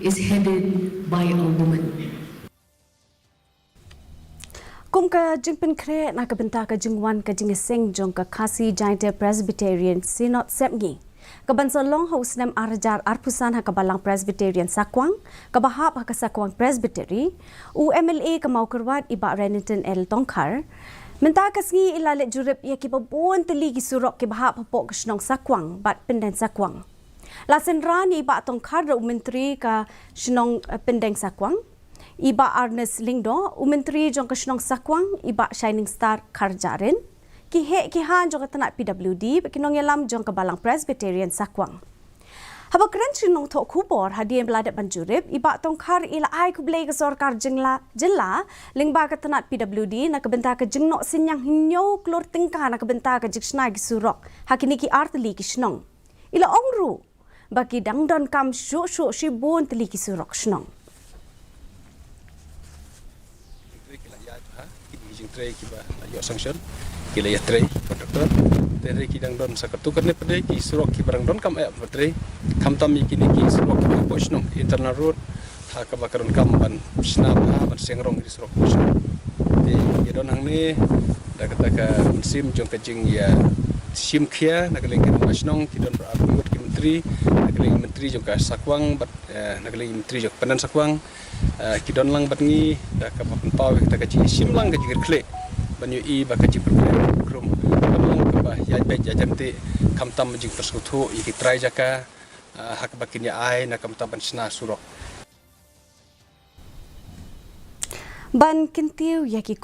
is headed by a woman. Kum ka jingpen kre na ka benta ka jingwan ka jingiseng jong ka Khasi Jainte Presbyterian Synod Sepngi. Kabansa long house nem arajar arpusan ha kabalang Presbyterian Sakwang, kabahap ha ka Sakwang Presbytery, u MLA ka maukerwat iba Renington L. Tongkar, menta kasngi ilalit jurip ya kipabuan teligi surok kibahap po kasnong Sakwang, bat pendeng Sakwang. Lasen rani iba Tongkar da menteri ka snong pendeng Sakwang, iba Ernest Lingdo, menteri jong kasnong Sakwang, iba Shining Star Karjarin, kihan jong katanak PWD, kinong yalam jong kabalang Presbyterian Sakwang. Habang keren sinong tok kubor hadian beladat banjurib, iba Tongkar ila ay kublay ka sorkar jela lingba katanak PWD na kabenta ka jingnok sinyang hinyo klor tingka na kabenta ka jiksna gisurok, hakiniki arteli kisnong. Ila ongru, bagi dangdon kam syuk shibun teli kisurok snong. Kila ya tray doktor dari kidang don sakatukar ne pada ki surok ki barang don kam tray kam tam ki ne ki surok ki posno internal road ha ka bakaron kam ban snap ha ban sengrong di surok posno de don hang ne da kata ka sim jong ka jing ya sim khia na ka lengken masnong ki don berabut ki menteri jong ka Sakwang bat na ka menteri jong penan Sakwang ki don lang bat ngi da ka pan paw ka ji sim lang ka ji kle banyu I bakaji program banung ba ya pe jajante kamtam jing persekutu iki try jaka hak bakin ya ai na kamtam sna surok Ban kintiu yaki